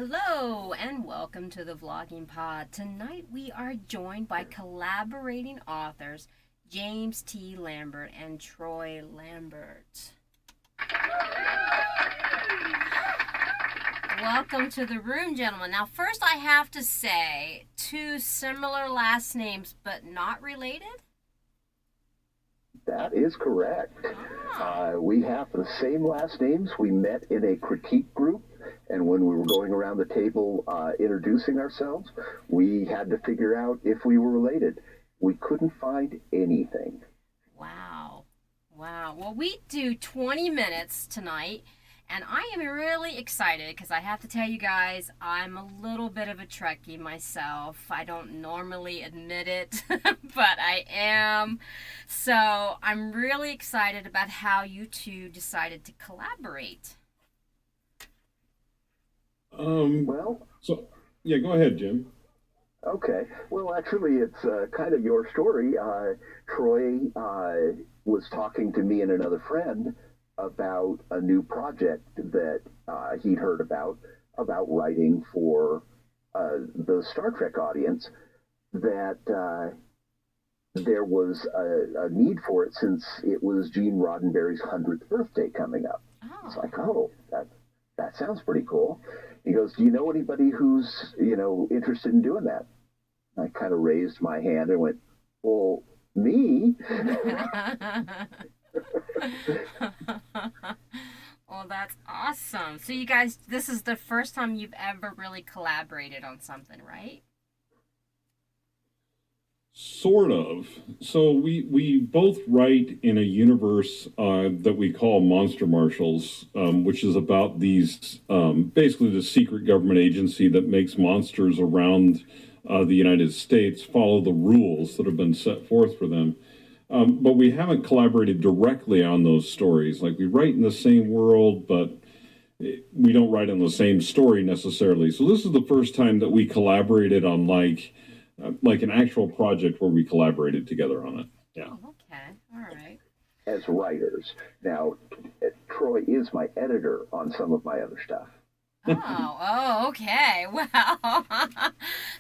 Hello and welcome to the Vlogging Pod. Tonight we are joined by collaborating authors James T. Lambert and Troy Lambert. Welcome to the room, gentlemen. Now, first I have to say, two similar last names but not related? That is correct. Oh. We have the same last names. We met in a critique group, and when we were going around the table introducing ourselves, we had to figure out if we were related. We couldn't find anything. Wow. Wow. Well, we do 20 minutes tonight, and I am really excited because I have to tell you guys, I'm a little bit of a Trekkie myself. I don't normally admit it, but I am. So I'm really excited about how you two decided to collaborate. Well, Yeah, go ahead, Jim. okay. Well, actually, it's kind of your story. Troy was talking to me and another friend about a new project that he'd heard about writing for the Star Trek audience, that there was a need for it since it was Gene Roddenberry's 100th birthday coming up. It's Oh. like, oh, that sounds pretty cool. He goes, do you know anybody who's, interested in doing that? I kind of raised my hand and went, well, me? Well, that's awesome. So you guys, this is the first time you've ever really collaborated on something, right? Sort of. So we both write in a universe that we call Monster Marshals, which is about these basically the secret government agency that makes monsters around the United States follow the rules that have been set forth for them. But we haven't collaborated directly on those stories. Like, we write in the same world, but we don't write in the same story necessarily. So this is the first time that we collaborated on like an actual project where we collaborated together on it. Yeah. Oh, okay. All right. As writers. Now, Troy is my editor on some of my other stuff. Oh, okay. Well,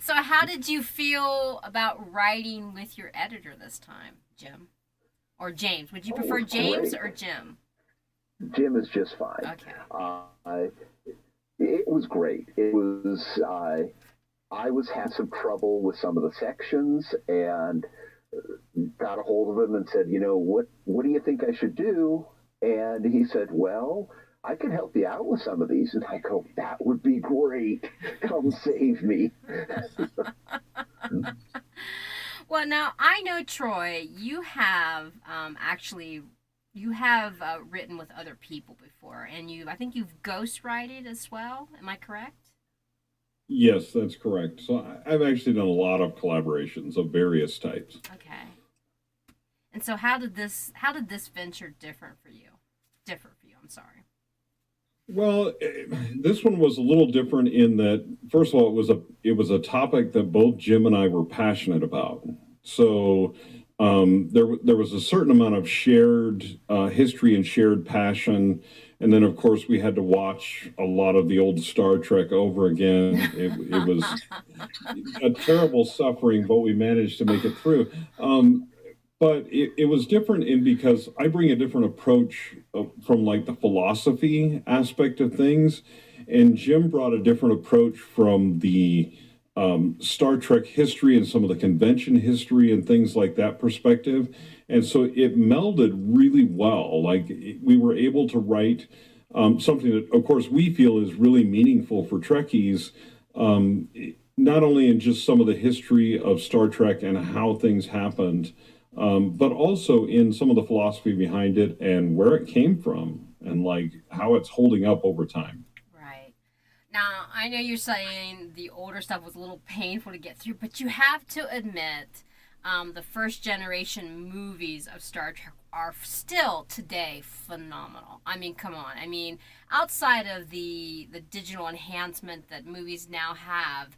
so how did you feel about writing with your editor this time, Jim? Or James? Would you Oh, prefer it's James great. or Jim? Jim is just fine. Okay. Uh, it was great. It was. I was having some trouble with some of the sections, and got a hold of him and said, what do you think I should do? And he said, well, I can help you out with some of these. And I go, that would be great. Come save me. Well, now I know Troy. You have actually you have written with other people before, and I think you've ghostwrited as well. Am I correct? Yes, that's correct. So I've actually done a lot of collaborations of various types. Okay. And so how did this venture differ for you? I'm sorry. Well, this one was a little different in that, first of all, it was a topic that both Jim and I were passionate about. So there was a certain amount of shared history and shared passion, and then of course we had to watch a lot of the old Star Trek over again. It was a terrible suffering, but we managed to make it through. But it was different in because I bring a different approach from like the philosophy aspect of things, and Jim brought a different approach from the Star Trek history and some of the convention history and things like that perspective. And so it melded really well. Like, we were able to write something that, of course, we feel is really meaningful for Trekkies, not only in just some of the history of Star Trek and how things happened, but also in some of the philosophy behind it and where it came from and like how it's holding up over time. Right. Now, I know you're saying the older stuff was a little painful to get through, but you have to admit, the first generation movies of Star Trek are still today phenomenal. I mean, come on. I mean, outside of the digital enhancement that movies now have,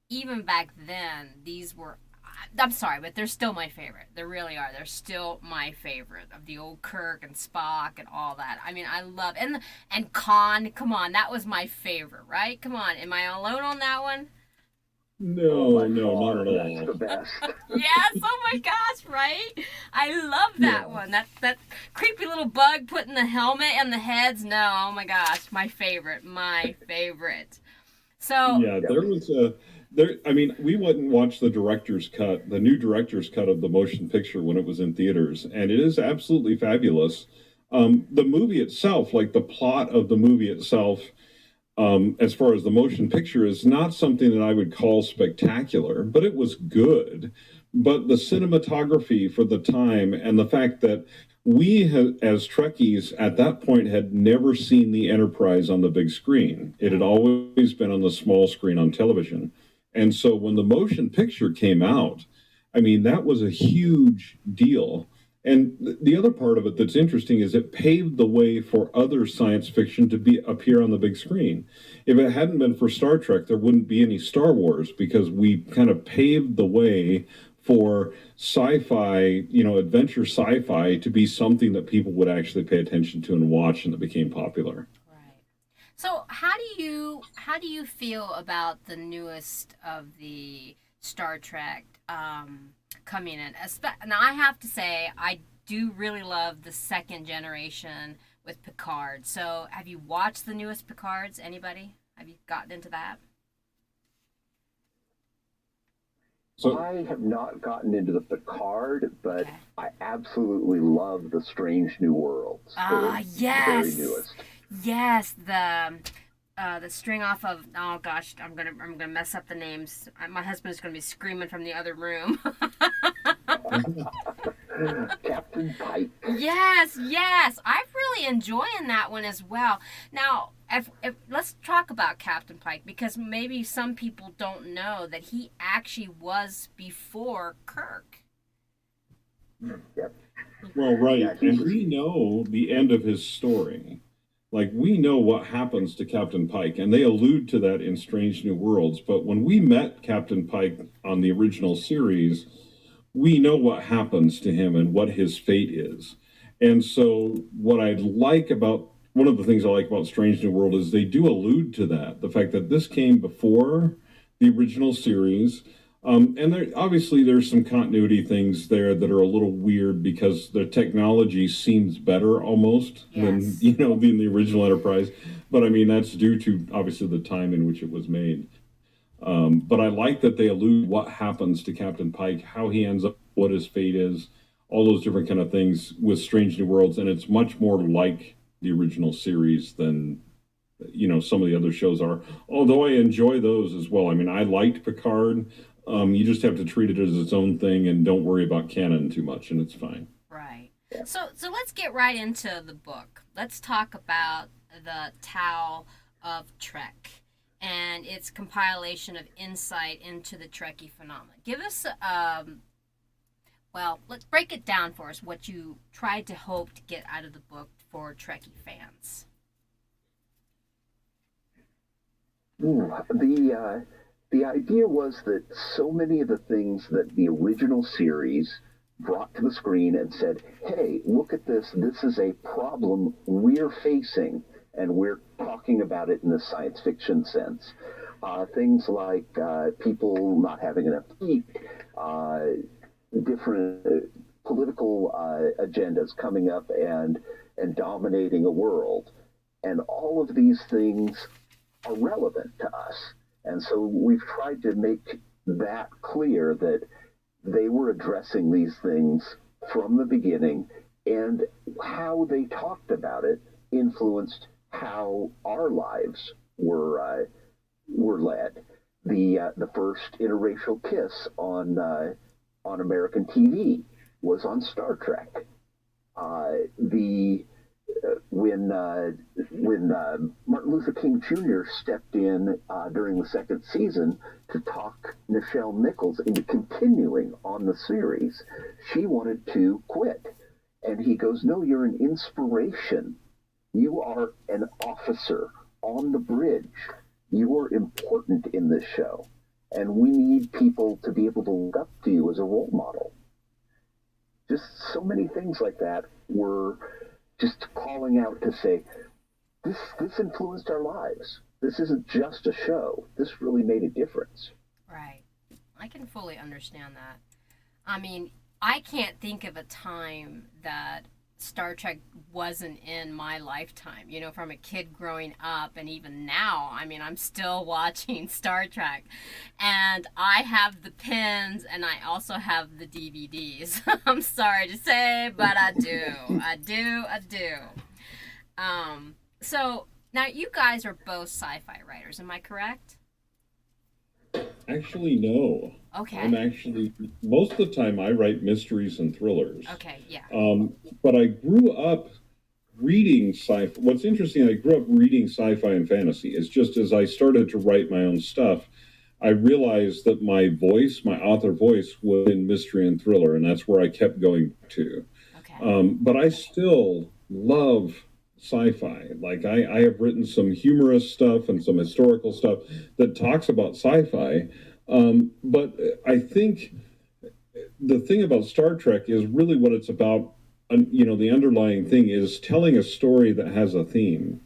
even back then, these were, I'm sorry, but they're still my favorite. They really are. They're still my favorite of the old Kirk and Spock and all that. I mean, I love and Khan. Come on, that was my favorite, right? Come on, am I alone on that one? No, no, not at all. That's the best. Yes. Oh my gosh, right? I love that one. That creepy little bug putting the helmet and the heads. No, oh my gosh, my favorite. My favorite. So Yeah, there was a there. I mean, we went and watched the director's cut, the new director's cut of the motion picture when it was in theaters, and it is absolutely fabulous. The movie itself, like the plot of the movie itself, as far as the motion picture, is not something that I would call spectacular, but it was good. But the cinematography for the time and the fact that we as Trekkies at that point had never seen the Enterprise on the big screen. It had always been on the small screen on television. And so when the motion picture came out, I mean, that was a huge deal. And the other part of it that's interesting is it paved the way for other science fiction to be appear on the big screen. If it hadn't been for Star Trek, there wouldn't be any Star Wars because we kind of paved the way for sci-fi, adventure sci-fi to be something that people would actually pay attention to and watch, and that became popular. right. So how do you feel about the newest of the Star Trek coming in? Now I have to say I do really love the second generation with Picard. So have you watched the newest Picards? Anybody? Have you gotten into that? So I have not gotten into the Picard, but Okay. I absolutely love the Strange New Worlds, Ah, the very yes, newest. yes. The string off of, oh gosh, I'm gonna mess up the names. My husband's gonna be screaming from the other room. Captain Pike. Yes, yes. I'm really enjoying that one as well. Now, if let's talk about Captain Pike because maybe some people don't know that he actually was before Kirk. Yep. well, right. Yeah, he And was. we know the end of his story. Like, we know what happens to Captain Pike, and they allude to that in Strange New Worlds. But when we met Captain Pike on the original series, we know what happens to him and what his fate is. And so, one of the things I like about Strange New World is they do allude to that, the fact that this came before the original series. And obviously there's some continuity things there that are a little weird because the technology seems better almost than Yes. than the original Enterprise. But I mean that's due to obviously the time in which it was made. But I like that they allude what happens to Captain Pike, how he ends up, what his fate is, all those different kind of things with Strange New Worlds, and it's much more like the original series than some of the other shows are. Although I enjoy those as well. I mean, I liked Picard. You just have to treat it as its own thing and don't worry about canon too much, and it's fine. Right. So let's get right into the book. Let's talk about the Tao of Trek and its compilation of insight into the Trekkie phenomenon. Give us well, let's break it down for us what you tried to hope to get out of the book for Trekkie fans. The idea was that so many of the things that the original series brought to the screen and said, hey, look at this. This is a problem we're facing, and we're talking about it in the science fiction sense. Things like people not having enough to eat, uh, different political agendas coming up and dominating a world. And all of these things are relevant to us. And so we've tried to make that clear that they were addressing these things from the beginning, and how they talked about it influenced how our lives were led. The first interracial kiss on American TV was on Star Trek. The when Martin Luther King Jr. stepped in during the second season to talk Nichelle Nichols into continuing on the series, she wanted to quit, and he goes, "No, you're an inspiration. You are an officer on the bridge. You are important in this show." And we need people to be able to look up to you as a role model. Just so many things like that were just calling out to say, this influenced our lives. This isn't just a show. This really made a difference. Right. I can fully understand that. I mean, I can't think of a time that Star Trek wasn't in my lifetime. You know, from a kid growing up, and even now, I mean, I'm still watching Star Trek. And I have the pins, and I also have the DVDs. I'm sorry to say, but I do. I do. So now you guys are both sci-fi writers, am I correct? Actually, no. I'm Okay. actually, most of the time I write mysteries and thrillers. Okay, yeah. But I grew up reading sci-fi. What's interesting, I grew up reading sci-fi and fantasy. It's just as I started to write my own stuff, I realized that my voice, my author voice, was in mystery and thriller, and that's where I kept going to. Okay. But I still love sci-fi. Like I have written some humorous stuff and some historical stuff that talks about sci-fi. But I think the thing about Star Trek is really what it's about. The underlying thing is telling a story that has a theme.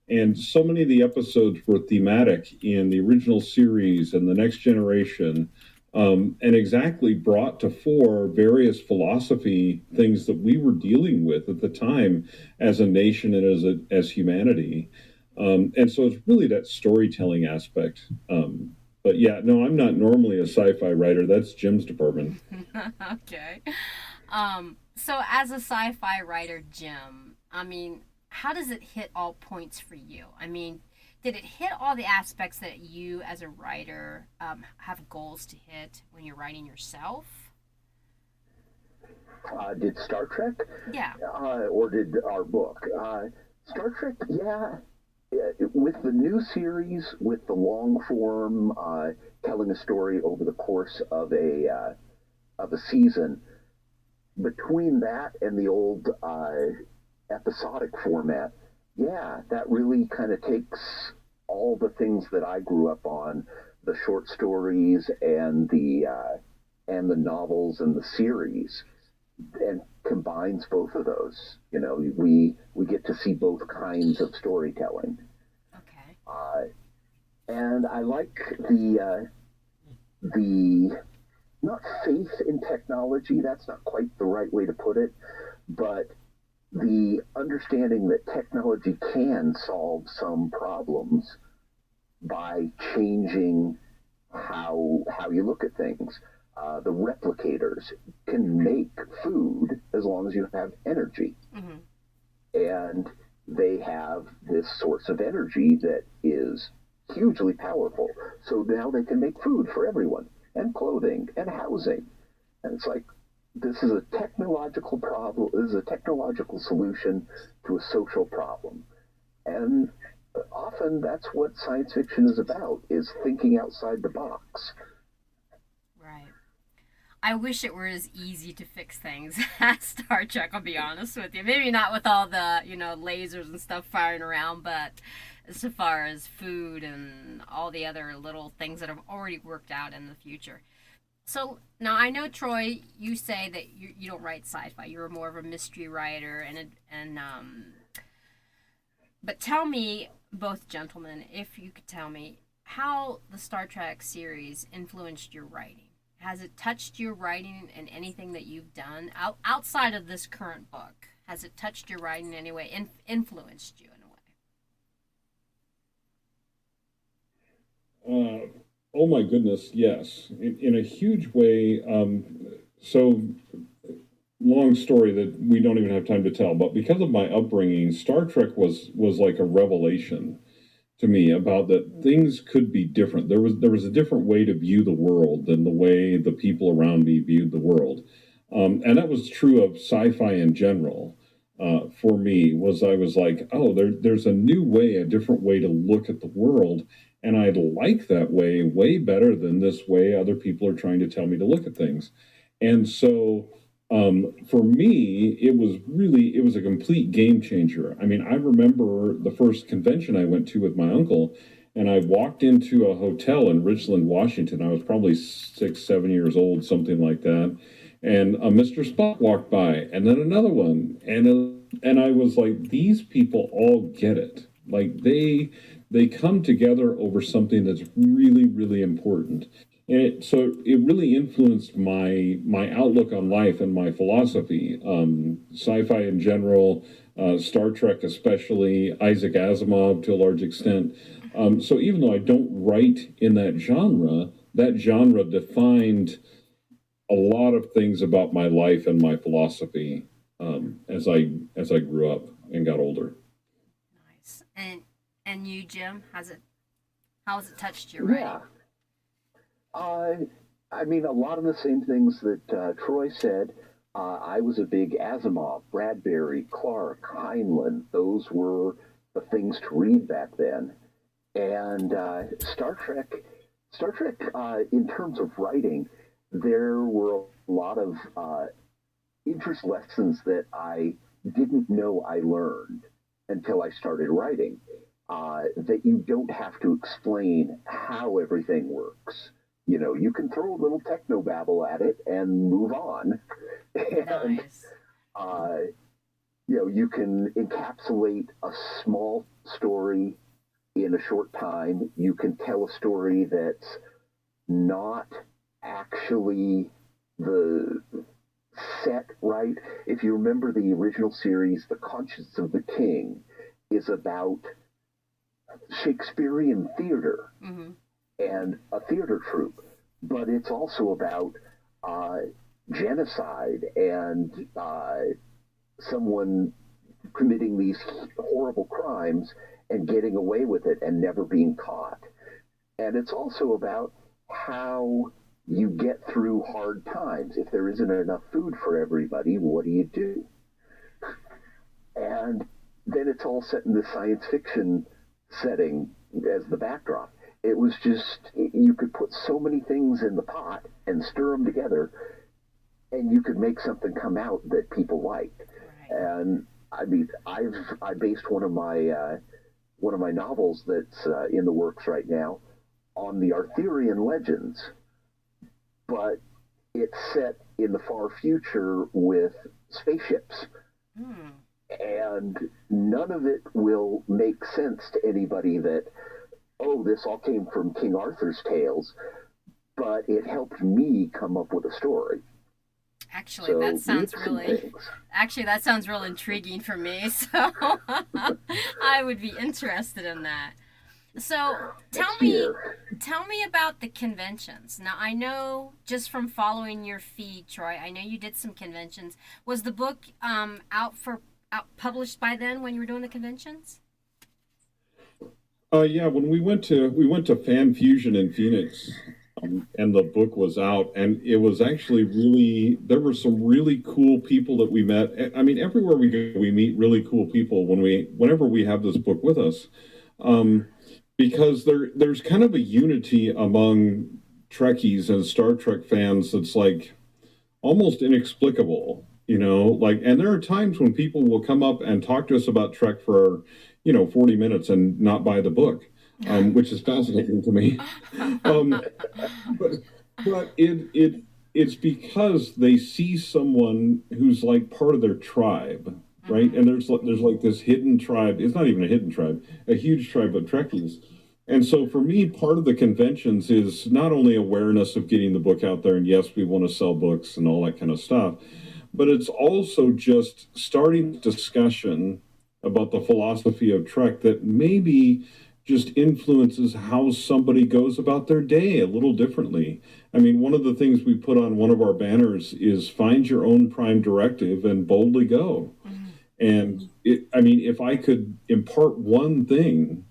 And so many of the episodes were thematic in the original series and the next generation, and exactly brought to fore various philosophy things that we were dealing with at the time as a nation and as humanity. And so it's really that storytelling aspect. But yeah, no, I'm not normally a sci-fi writer. That's Jim's department. Okay. So as a sci-fi writer, Jim, I mean, how does it hit all points for you? I mean, did it hit all the aspects that you as a writer have goals to hit when you're writing yourself? Did Star Trek, Yeah. or did our book? Star Trek, yeah. With the new series, with the long form, telling a story over the course of a season, between that and the old episodic format, yeah, that really kind of takes all the things that I grew up on, the short stories and the novels and the series, and combines both of those. We get to see both kinds of storytelling, Okay. uh, and I like the not faith in technology. That's not quite the right way to put it, but the understanding that technology can solve some problems by changing how you look at things. The replicators can make food as long as you have energy, Mm-hmm. and they have this source of energy that is hugely powerful. So now they can make food for everyone, and clothing, and housing. And it's like, this is a technological problem. This is a technological solution to a social problem. And often that's what science fiction is about, is thinking outside the box. Right. I wish it were as easy to fix things as Star Trek, I'll be honest with you. Maybe not with all the, lasers and stuff firing around, but as far as food and all the other little things that have already worked out in the future. So now I know, Troy, you say that you don't write sci-fi. You're more of a mystery writer, but tell me, both gentlemen, if you could tell me how the Star Trek series influenced your writing. Has it touched your writing in anything that you've done outside of this current book? Has it touched your writing in any way, influenced you in a Uh, oh my goodness, yes, in a huge way. So long story that we don't even have time to tell, but because of my upbringing, Star Trek was like a revelation to me about that things could be different. There was a different way to view the world than the way the people around me viewed the world, and that was true of sci-fi in general. For me, was I was like, oh, there's a new way, a different way to look at the world, and I like that way better than this way other people are trying to tell me to look at things. And so for me, it was a complete game changer. I mean, I remember the first convention I went to with my uncle, And I walked into a hotel in Richland, Washington. I was probably 6, 7 years old, something like that. And a Mr. Spock walked by, and then another one, and I was like, these people all get it. Like they come together over something that's really, really important. And so it really influenced my outlook on life and my philosophy. Sci-fi in general, Star Trek especially, Isaac Asimov to a large extent. So even though I don't write in that genre defined a lot of things about my life and my philosophy as I grew up and got older. Nice. And you, Jim, how has it touched your Yeah. writing? Uh, I mean, a lot of the same things that Troy said. I was a big Asimov, Bradbury, Clark, Heinlein. Those were the things to read back then. And Star Trek, in terms of writing, there were a lot of interest lessons that I didn't know I learned until I started writing. That you don't have to explain how everything works. You know, you can throw a little techno babble at it and move on. And, Nice. uh, you know, you can encapsulate a small story in a short time. You can tell a story that's not actually the set right. If you remember the original series, The Conscience of the King is about Shakespearean theater Mm-hmm. and a theater troupe, but it's also about uh, genocide and someone committing these horrible crimes and getting away with it and never being caught. And it's also about how you get through hard times. If there isn't enough food for everybody, what do you do? And then it's all set in the science fiction setting as the backdrop. It was just, you could put so many things in the pot and stir them together, and you could make something come out that people liked. Right. And I mean, I based one of my novels that's in the works right now on the Arthurian legends, but it's set in the far future with spaceships, Hmm. and none of it will make sense to anybody that, oh, this all came from King Arthur's tales, but it helped me come up with a story. Actually, that So sounds mixing really things. actually that sounds real intriguing for me. So I would be interested in that. So Next year. tell me about the conventions. Now I know just from following your feed, Troy. I know you did some conventions. Was the book out published by then when you were doing the conventions? Yeah, when we went to Fan Fusion in Phoenix, and the book was out, and it was actually really there were some really cool people that we met. I mean, everywhere we go, we meet really cool people whenever we have this book with us, um, because there's kind of a unity among Trekkies and Star Trek fans that's like almost inexplicable, like, and there are times when people will come up and talk to us about Trek for 40 minutes and not buy the book, which is fascinating to me. um, but it's because they see someone who's like part of their tribe, right? Mm-hmm. And there's like this hidden tribe. It's not even a hidden tribe, a huge tribe of Trekkies. And so for me, part of the conventions is not only awareness of getting the book out there, and yes, we want to sell books and all that kind of stuff, but it's also just starting discussion about the philosophy of Trek that maybe just influences how somebody goes about their day a little differently. I mean, one of the things we put on one of our banners is find your own prime directive and boldly go. Mm-hmm. And I mean, if I could impart one thing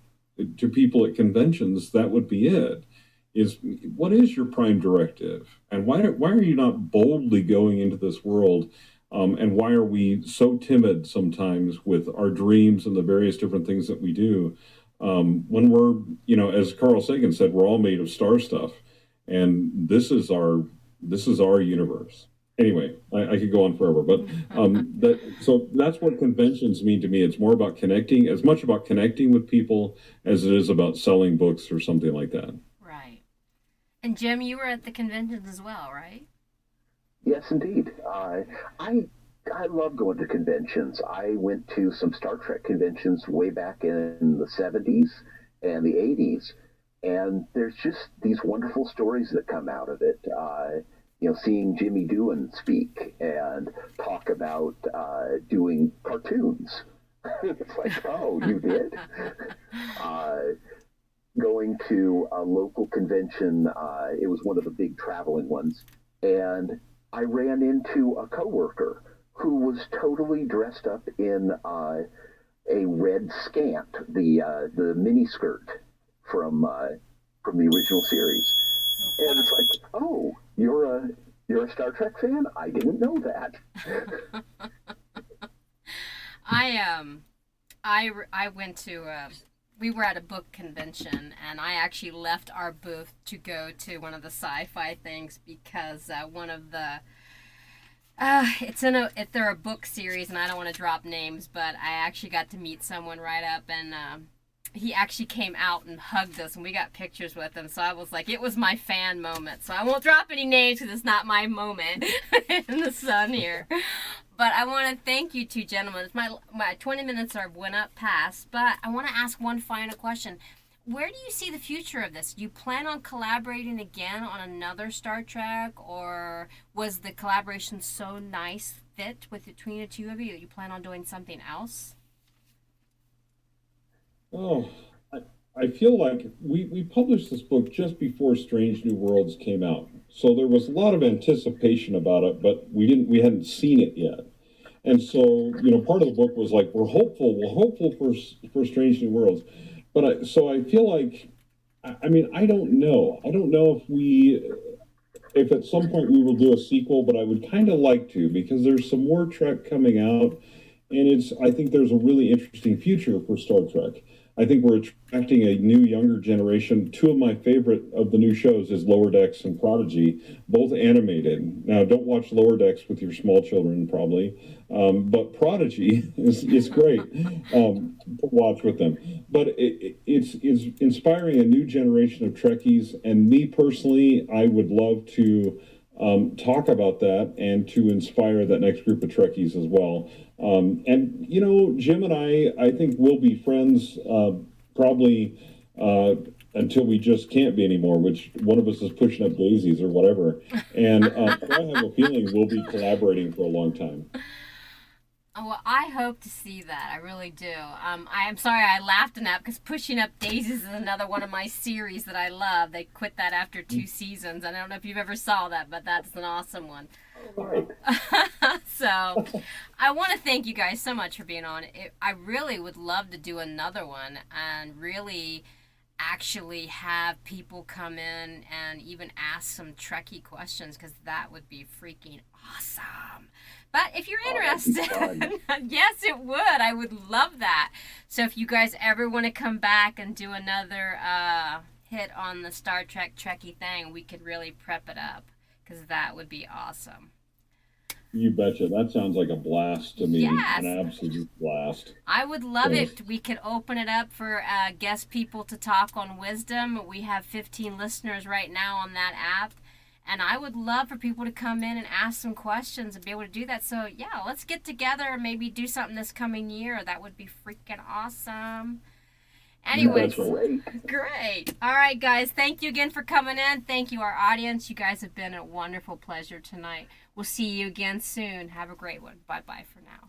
to people at conventions, that would be it. Is what is your prime directive, and why are you not boldly going into this world? And why are we so timid sometimes with our dreams and the various different things that we do? When we're, as Carl Sagan said, we're all made of star stuff, and this is our universe. anyway, I could go on forever, but so that's what conventions mean to me. It's more about connecting, as much about connecting with people as it is about selling books or something like that. Right. And Jim, you were at the conventions as well, right? Yes, indeed. I love going to conventions. I went to some Star Trek conventions way back in the 70s and the 80s, and there's just these wonderful stories that come out of it. Seeing Jimmy Doohan speak and talk about doing cartoons. It's like, oh, you did? uh, Going to a local convention, it was one of the big traveling ones, and I ran into a coworker who was totally dressed up in a red scant, the mini skirt from the original series, and it's like, oh, you're a Star Trek fan? I didn't know that. I went to we were at a book convention, and I actually left our booth to go to one of the sci-fi things because one of the they're a book series, and I don't want to drop names, but I actually got to meet someone right up, and he actually came out and hugged us, and we got pictures with him. So I was like, it was my fan moment. So I won't drop any names because it's not my moment in the sun here. But I want to thank you two gentlemen. It's my 20 minutes are went up past, but I want to ask one final question. Where do you see the future of this? Do you plan on collaborating again on another Star Trek, or was the collaboration so nice fit between the two of you that you plan on doing something else? Oh, I feel like we published this book just before Strange New Worlds came out. So there was a lot of anticipation about it, but we hadn't seen it yet. And so, part of the book was like, we're hopeful for Strange New Worlds. But I feel like, I mean, I don't know. I don't know if at some point we will do a sequel, but I would kind of like to, because there's some more Trek coming out, and I think there's a really interesting future for Star Trek. I think we're attracting a new, younger generation. Two of my favorite of the new shows is Lower Decks and Prodigy, both animated. Now, don't watch Lower Decks with your small children, probably, but Prodigy is great to watch with them. But it's inspiring a new generation of Trekkies, and me personally, I would love to talk about that and to inspire that next group of Trekkies as well. Jim and I think we'll be friends probably until we just can't be anymore, which one of us is pushing up daisies or whatever. And I have a feeling we'll be collaborating for a long time. Oh, well, I hope to see that. I really do. I'm sorry I laughed in that because Pushing Up Daisies is another one of my series that I love. They quit that after 2 seasons. I don't know if you've ever saw that, but that's an awesome one. So I want to thank you guys so much for being on. I really would love to do another one and really actually have people come in and even ask some Trekkie questions, because that would be freaking awesome. But if you're interested, yes, it would. I would love that. So if you guys ever want to come back and do another hit on the Star Trek Trekkie thing, we could really prep it up, because that would be awesome. You betcha. That sounds like a blast to me. Yes. An absolute blast. I would love it. We could open it up for guest people to talk on wisdom. We have 15 listeners right now on that app. And I would love for people to come in and ask some questions and be able to do that. So, yeah, let's get together and maybe do something this coming year. That would be freaking awesome. Anyways, great. All right, guys. Thank you again for coming in. Thank you, our audience. You guys have been a wonderful pleasure tonight. We'll see you again soon. Have a great one. Bye-bye for now.